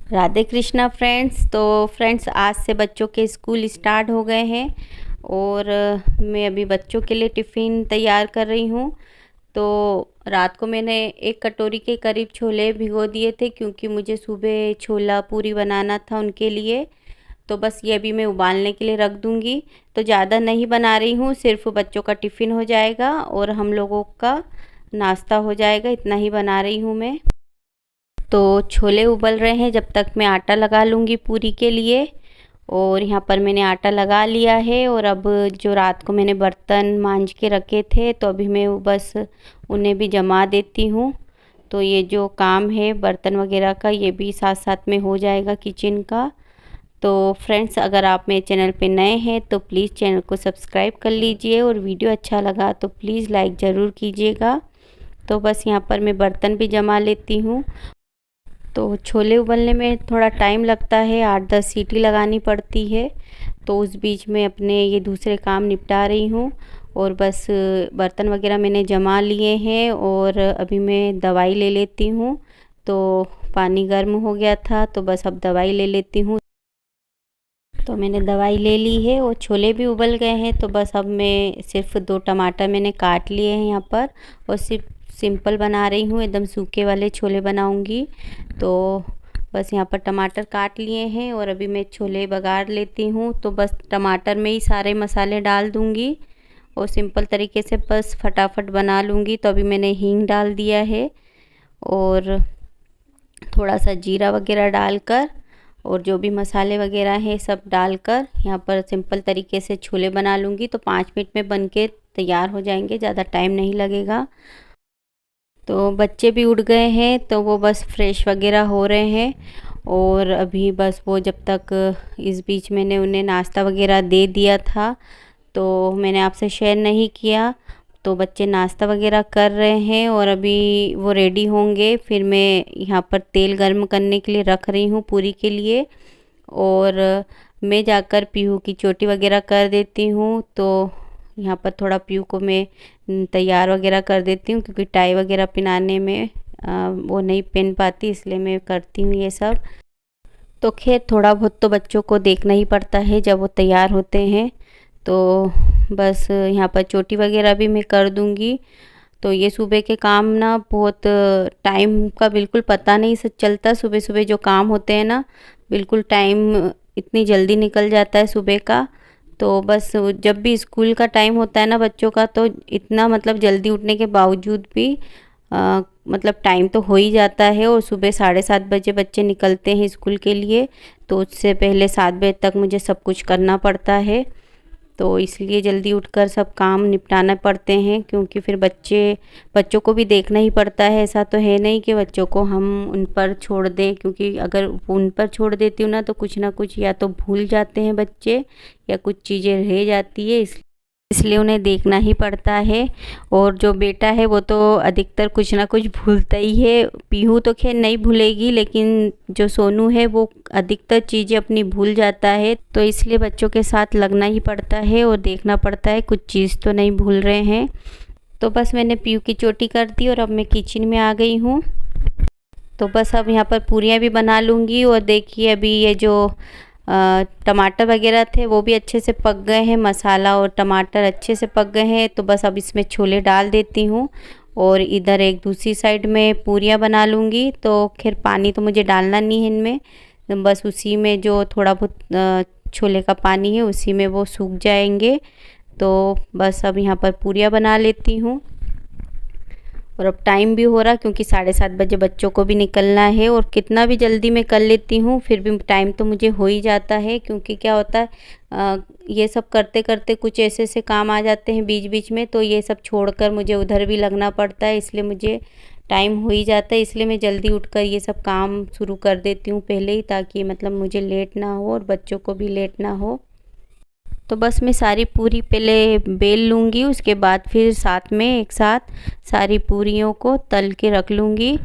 Radhe Krishna friends. तो friends, आज से बच्चों के स्कूल स्टार्ट हो गए हैं और मैं अभी बच्चों के लिए टिफ़िन तैयार कर रही हूँ। तो रात को मैंने 1 कटोरी के करीब छोले भिगो दिए थे क्योंकि मुझे सुबह छोला पूरी बनाना था उनके लिए। तो बस ये अभी मैं उबालने के लिए रख दूँगी। तो ज़्यादा नहीं बना रही हूँ, सिर्फ बच्चों का टिफ़िन हो जाएगा और हम लोगों का नाश्ता हो जाएगा, इतना ही बना रही हूँ मैं। तो छोले उबल रहे हैं, जब तक मैं आटा लगा लूँगी पूरी के लिए। और यहाँ पर मैंने आटा लगा लिया है और अब जो रात को मैंने बर्तन मांज के रखे थे तो अभी मैं बस उन्हें भी जमा देती हूँ। तो ये जो काम है बर्तन वगैरह का, ये भी साथ साथ में हो जाएगा किचन का। तो फ्रेंड्स, अगर आप मेरे चैनल पे नए हैं तो प्लीज़ चैनल को सब्सक्राइब कर लीजिए और वीडियो अच्छा लगा तो प्लीज़ लाइक ज़रूर कीजिएगा। तो बस यहाँ पर मैं बर्तन भी जमा लेती हूँ। तो छोले उबलने में थोड़ा टाइम लगता है, 8-10 सीटी लगानी पड़ती है। तो उस बीच में अपने ये दूसरे काम निपटा रही हूँ और बस बर्तन वगैरह मैंने जमा लिए हैं और अभी मैं दवाई ले लेती हूँ। तो पानी गर्म हो गया था तो बस अब दवाई ले लेती हूँ। तो मैंने दवाई ले ली है और छोले भी उबल गए हैं। तो बस अब मैं सिर्फ 2 टमाटर मैंने काट लिए हैं यहाँ पर और सिर्फ सिंपल बना रही हूँ, एकदम सूखे वाले छोले बनाऊँगी। तो बस यहाँ पर टमाटर काट लिए हैं और अभी मैं छोले बघार लेती हूँ। तो बस टमाटर में ही सारे मसाले डाल दूँगी और सिंपल तरीके से बस फटाफट बना लूँगी। तो अभी मैंने हींग डाल दिया है और थोड़ा सा जीरा वगैरह डालकर और जो भी मसाले वगैरह हैं सब डालकर यहाँ पर सिंपल तरीके से छोले बना लूँगी। तो 5 मिनट में बन के तैयार हो जाएंगे, ज़्यादा टाइम नहीं लगेगा। तो बच्चे भी उठ गए हैं तो वो बस फ्रेश वगैरह हो रहे हैं और अभी बस वो जब तक इस बीच मैंने उन्हें नाश्ता वगैरह दे दिया था तो मैंने आपसे शेयर नहीं किया। तो बच्चे नाश्ता वगैरह कर रहे हैं और अभी वो रेडी होंगे, फिर मैं यहाँ पर तेल गर्म करने के लिए रख रही हूँ पूरी के लिए। और मैं जाकर पीहू की चोटी वगैरह कर देती हूँ। तो यहाँ पर थोड़ा पीहू को मैं तैयार वगैरह कर देती हूँ क्योंकि टाई वगैरह पहनाने में वो नहीं पहन पाती, इसलिए मैं करती हूँ ये सब। तो खैर थोड़ा बहुत तो बच्चों को देखना ही पड़ता है जब वो तैयार होते हैं। तो बस यहाँ पर चोटी वगैरह भी मैं कर दूँगी। तो ये सुबह के काम ना बहुत टाइम का बिल्कुल पता नहीं चलता। सुबह सुबह जो काम होते हैं ना, बिल्कुल टाइम इतनी जल्दी निकल जाता है सुबह का। तो बस जब भी स्कूल का टाइम होता है ना बच्चों का, तो इतना मतलब जल्दी उठने के बावजूद भी मतलब टाइम तो हो ही जाता है। और सुबह 7:30 बजे बच्चे निकलते हैं स्कूल के लिए, तो उससे पहले 7 बजे तक मुझे सब कुछ करना पड़ता है। तो इसलिए जल्दी उठकर सब काम निपटाना पड़ते हैं क्योंकि फिर बच्चों को भी देखना ही पड़ता है। ऐसा तो है नहीं कि बच्चों को हम उन पर छोड़ दें, क्योंकि अगर उन पर छोड़ देती हूँ ना तो कुछ ना कुछ या तो भूल जाते हैं बच्चे या कुछ चीज़ें रह जाती है, इसलिए उन्हें देखना ही पड़ता है। और जो बेटा है वो तो अधिकतर कुछ ना कुछ भूलता ही है। पीहू तो खैर नहीं भूलेगी, लेकिन जो सोनू है वो अधिकतर चीज़ें अपनी भूल जाता है। तो इसलिए बच्चों के साथ लगना ही पड़ता है और देखना पड़ता है कुछ चीज़ तो नहीं भूल रहे हैं। तो बस मैंने पीहू की चोटी कर दी और अब मैं किचन में आ गई हूँ। तो बस अब यहाँ पर पूरियाँ भी बना लूँगी। और देखिए अभी ये जो टमाटर वगैरह थे वो भी अच्छे से पक गए हैं, मसाला और टमाटर अच्छे से पक गए हैं। तो बस अब इसमें छोले डाल देती हूँ और इधर एक दूसरी साइड में पूरियाँ बना लूँगी। तो खैर पानी तो मुझे डालना नहीं है इनमें, बस उसी में जो थोड़ा बहुत छोले का पानी है उसी में वो सूख जाएंगे। तो बस अब यहाँ पर पूरियाँ बना लेती हूँ। और अब टाइम भी हो रहा क्योंकि 7:30 बजे बच्चों को भी निकलना है। और कितना भी जल्दी मैं कर लेती हूँ फिर भी टाइम तो मुझे हो ही जाता है, क्योंकि क्या होता है ये सब करते करते कुछ ऐसे ऐसे काम आ जाते हैं बीच बीच में, तो ये सब छोड़कर मुझे उधर भी लगना पड़ता है, इसलिए मुझे टाइम हो ही जाता है। इसलिए मैं जल्दी उठकर ये सब काम शुरू कर देती हूँ पहले ही, ताकि मतलब मुझे लेट ना हो और बच्चों को भी लेट ना हो। तो बस मैं सारी पूरी पहले बेल लूँगी, उसके बाद फिर साथ में एक साथ सारी पूरियों को तल के रख लूँगी।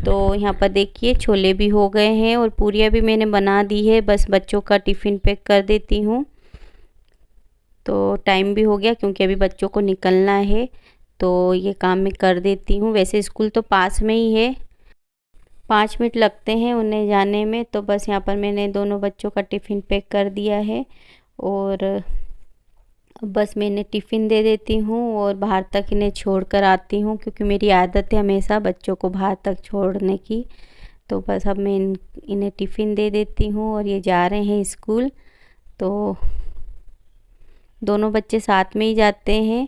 तो यहाँ पर देखिए छोले भी हो गए हैं और पूरियाँ भी मैंने बना दी है, बस बच्चों का टिफ़िन पैक कर देती हूँ। तो टाइम भी हो गया क्योंकि अभी बच्चों को निकलना है, तो ये काम मैं कर देती हूँ। वैसे स्कूल तो पास में ही है, 5 मिनट लगते हैं उन्हें जाने में। तो बस यहाँ पर मैंने दोनों बच्चों का टिफ़िन पैक कर दिया है और बस मैं इन्हें टिफ़िन दे देती हूँ और बाहर तक इन्हें छोड़ कर आती हूँ, क्योंकि मेरी आदत है हमेशा बच्चों को बाहर तक छोड़ने की। तो बस अब मैं इन्हें टिफ़िन दे देती हूँ और ये जा रहे हैं स्कूल। तो दोनों बच्चे साथ में ही जाते हैं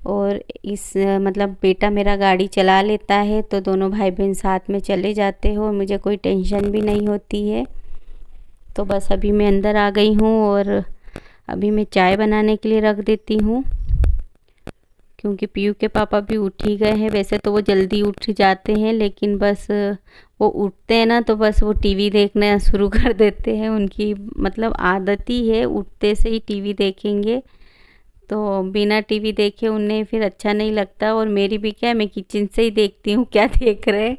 और इस मतलब बेटा मेरा गाड़ी चला लेता है, तो दोनों भाई बहन साथ में चले जाते हो और मुझे कोई टेंशन भी नहीं होती है। तो बस अभी मैं अंदर आ गई हूँ और अभी मैं चाय बनाने के लिए रख देती हूँ, क्योंकि पीयू के पापा भी उठ ही गए हैं। वैसे तो वो जल्दी उठ जाते हैं, लेकिन बस वो उठते हैं ना तो बस वो टीवी देखना शुरू कर देते हैं। उनकी मतलब आदत ही है, उठते से ही टीवी देखेंगे। तो बिना टीवी देखे उन्हें फिर अच्छा नहीं लगता। और मेरी भी क्या है, मैं किचन से ही देखती हूँ क्या देख रहे हैं।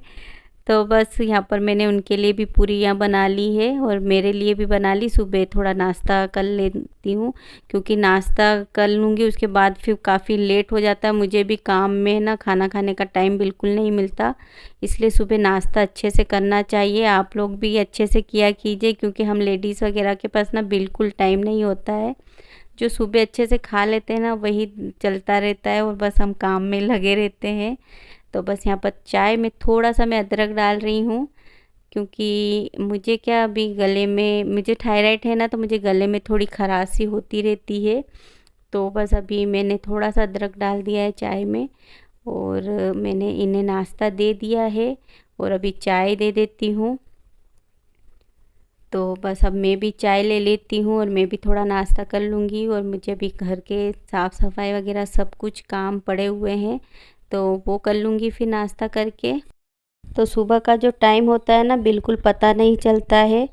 तो बस यहाँ पर मैंने उनके लिए भी पूरियाँ बना ली है और मेरे लिए भी बना ली। सुबह थोड़ा नाश्ता कर लेती हूँ, क्योंकि नाश्ता कर लूँगी उसके बाद फिर काफ़ी लेट हो जाता है। मुझे भी काम में ना खाना खाने का टाइम बिल्कुल नहीं मिलता, इसलिए सुबह नाश्ता अच्छे से करना चाहिए। आप लोग भी अच्छे से किया कीजिए, क्योंकि हम लेडीज़ वगैरह के पास ना बिल्कुल टाइम नहीं होता है। जो सुबह अच्छे से खा लेते हैं ना वही चलता रहता है और बस हम काम में लगे रहते हैं। तो बस यहाँ पर चाय में थोड़ा सा मैं अदरक डाल रही हूँ, क्योंकि मुझे क्या अभी गले में मुझे थायराइड है ना, तो मुझे गले में थोड़ी खराशी होती रहती है। तो बस अभी मैंने थोड़ा सा अदरक डाल दिया है चाय में और मैंने इन्हें नाश्ता दे दिया है और अभी चाय दे देती हूँ। तो बस अब मैं भी चाय ले लेती हूँ और मैं भी थोड़ा नाश्ता कर लूँगी। और मुझे अभी घर के साफ़ सफाई वगैरह सब कुछ काम पड़े हुए हैं, तो वो कर लूँगी फिर नाश्ता करके। तो सुबह का जो टाइम होता है ना बिल्कुल पता नहीं चलता है।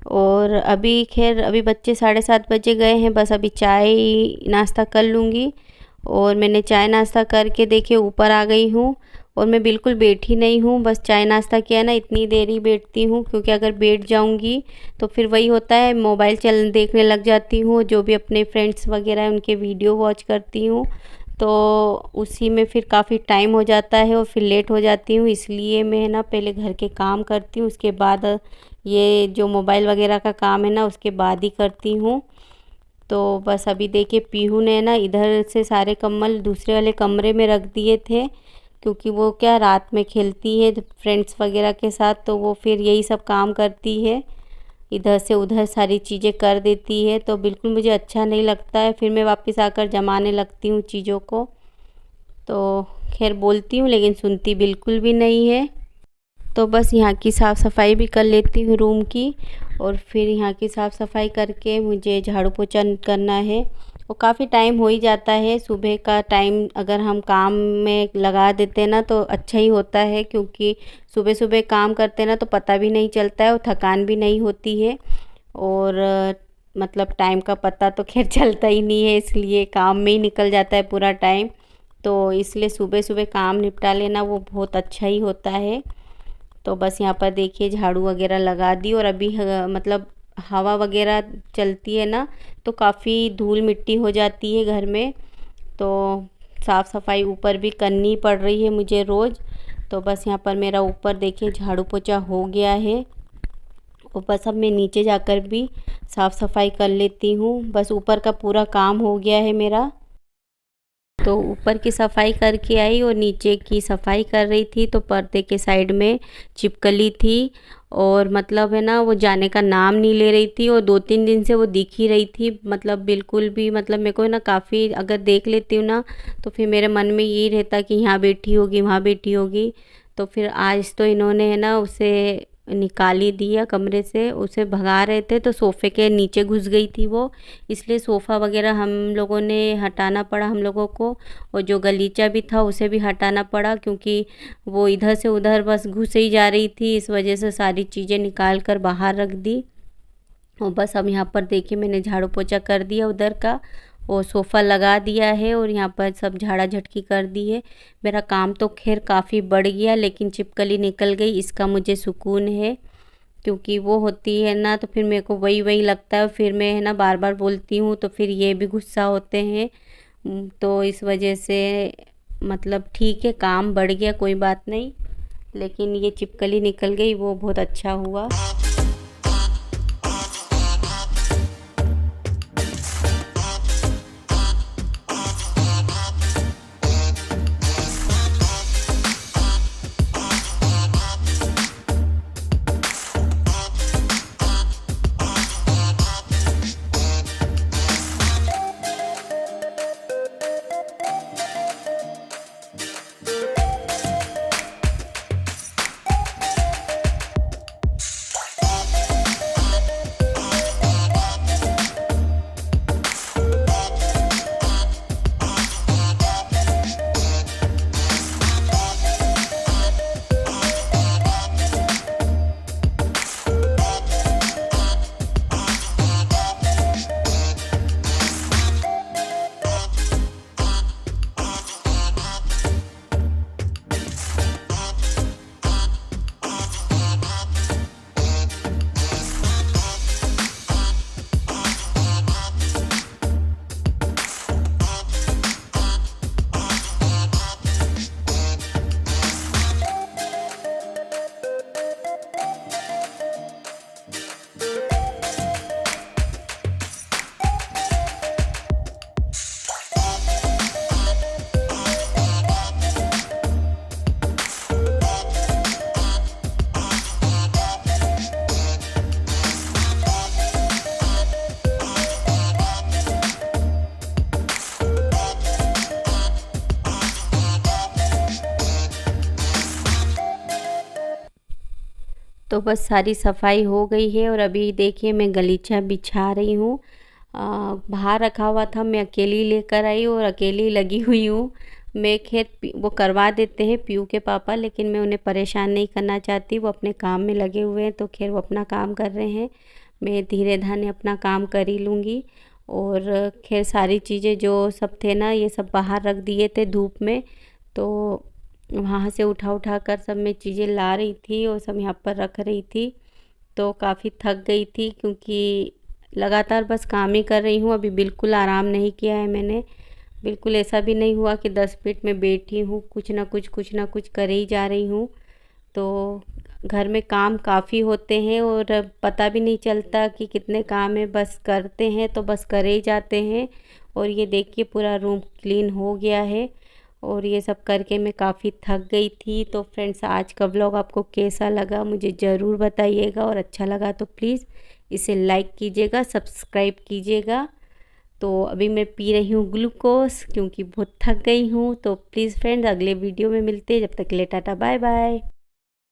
और अभी खैर अभी बच्चे 7:30 बजे गए हैं, बस अभी चाय नाश्ता कर लूँगी। और मैंने चाय नाश्ता करके देखिए ऊपर आ गई हूँ और मैं बिल्कुल बैठी नहीं हूँ। बस चाय नाश्ता किया ना, इतनी देर ही बैठती हूँ, क्योंकि अगर बैठ जाऊँगी तो फिर वही होता है मोबाइल देखने लग जाती हूँ। जो भी अपने फ्रेंड्स वगैरह हैं उनके वीडियो वॉच करती हूँ, तो उसी में फिर काफ़ी टाइम हो जाता है और फिर लेट हो जाती हूँ। इसलिए मैं ना पहले घर के काम करती हूँ, उसके बाद ये जो मोबाइल वगैरह का काम है ना उसके बाद ही करती हूँ। तो बस अभी देखिए पीहू ने ना इधर से सारे कम्बल दूसरे वाले कमरे में रख दिए थे, क्योंकि वो क्या रात में खेलती है फ्रेंड्स वगैरह के साथ, तो वो फिर यही सब काम करती है, इधर से उधर सारी चीज़ें कर देती है। तो बिल्कुल मुझे अच्छा नहीं लगता है, फिर मैं वापस आकर जमाने लगती हूँ चीज़ों को। तो खैर बोलती हूँ लेकिन सुनती बिल्कुल भी नहीं है। तो बस यहाँ की साफ़ सफाई भी कर लेती हूँ रूम की, और फिर यहाँ की साफ़ सफाई करके मुझे झाड़ू पोछा करना है। और काफ़ी टाइम हो ही जाता है, सुबह का टाइम अगर हम काम में लगा देते हैं ना तो अच्छा ही होता है, क्योंकि सुबह सुबह काम करते हैं ना तो पता भी नहीं चलता है और थकान भी नहीं होती है। और मतलब टाइम का पता तो खैर चलता ही नहीं है, इसलिए काम में ही निकल जाता है पूरा टाइम। तो इसलिए सुबह सुबह काम निपटा लेना वो बहुत अच्छा ही होता है। तो बस यहाँ पर देखिए झाड़ू वगैरह लगा दी और अभी मतलब हवा वगैरह चलती है ना तो काफ़ी धूल मिट्टी हो जाती है घर में, तो साफ़ सफाई ऊपर भी करनी पड़ रही है मुझे रोज़। तो बस यहाँ पर मेरा ऊपर देखिए झाड़ू पोछा हो गया है और बस अब मैं नीचे जाकर भी साफ़ सफाई कर लेती हूँ। बस ऊपर का पूरा काम हो गया है मेरा। तो ऊपर की सफाई करके आई और नीचे की सफाई कर रही थी, तो पर्दे के साइड में छिपकली थी और मतलब है ना वो जाने का नाम नहीं ले रही थी और 2-3 दिन से वो दिख ही रही थी। मतलब बिल्कुल भी मतलब मेरे को ना काफ़ी अगर देख लेती हूँ ना तो फिर मेरे मन में यही रहता कि यहाँ बैठी होगी वहाँ बैठी होगी। तो फिर आज तो इन्होंने है ना उसे निकाल ही दिया कमरे से, उसे भगा रहे थे तो सोफ़े के नीचे घुस गई थी वो, इसलिए सोफ़ा वगैरह हम लोगों ने हटाना पड़ा हम लोगों को। और जो गलीचा भी था उसे भी हटाना पड़ा, क्योंकि वो इधर से उधर बस घुस ही जा रही थी, इस वजह से सारी चीज़ें निकाल कर बाहर रख दी। और बस अब यहाँ पर देखिए मैंने झाड़ू पोछा कर दिया उधर का और सोफ़ा लगा दिया है और यहाँ पर सब झाड़ा झटकी कर दी है। मेरा काम तो खैर काफ़ी बढ़ गया, लेकिन छिपकली निकल गई इसका मुझे सुकून है, क्योंकि वो होती है ना तो फिर मेरे को वही वही लगता है, फिर मैं है ना बार बार बोलती हूँ तो फिर ये भी गुस्सा होते हैं। तो इस वजह से मतलब ठीक है काम बढ़ गया, कोई बात नहीं। लेकिन ये चिपकली निकल गई, वो बहुत अच्छा हुआ। तो बस सारी सफाई हो गई है और अभी देखिए मैं गलीचा बिछा रही हूँ। बाहर रखा हुआ था, मैं अकेली लेकर आई और अकेली लगी हुई हूँ। मैं खैर वो करवा देते हैं पीयू के पापा, लेकिन मैं उन्हें परेशान नहीं करना चाहती। वो अपने काम में लगे हुए हैं, तो खैर वो अपना काम कर रहे हैं, मैं धीरे धाने अपना काम कर ही लूँगी। और खैर सारी चीज़ें जो सब थे ना, ये सब बाहर रख दिए थे धूप में, तो वहाँ से उठा उठा कर सब मैं चीज़ें ला रही थी और सब यहाँ पर रख रही थी। तो काफ़ी थक गई थी, क्योंकि लगातार बस काम ही कर रही हूँ। अभी बिल्कुल आराम नहीं किया है मैंने, बिल्कुल ऐसा भी नहीं हुआ कि 10 मिनट में बैठी हूँ, कुछ ना कुछ कर ही जा रही हूँ। तो घर में काम काफ़ी होते हैं और पता भी नहीं चलता कि कितने काम है, बस करते हैं तो बस करे ही जाते हैं। और ये देखिए पूरा रूम क्लीन हो गया है और ये सब करके मैं काफ़ी थक गई थी। तो फ्रेंड्स, आज का व्लॉग आपको कैसा लगा मुझे ज़रूर बताइएगा, और अच्छा लगा तो प्लीज़ इसे लाइक कीजिएगा, सब्सक्राइब कीजिएगा। तो अभी मैं पी रही हूँ ग्लूकोज, क्योंकि बहुत थक गई हूँ। तो प्लीज़ फ्रेंड्स, अगले वीडियो में मिलते हैं, जब तक के लिए टाटा बाय बाय।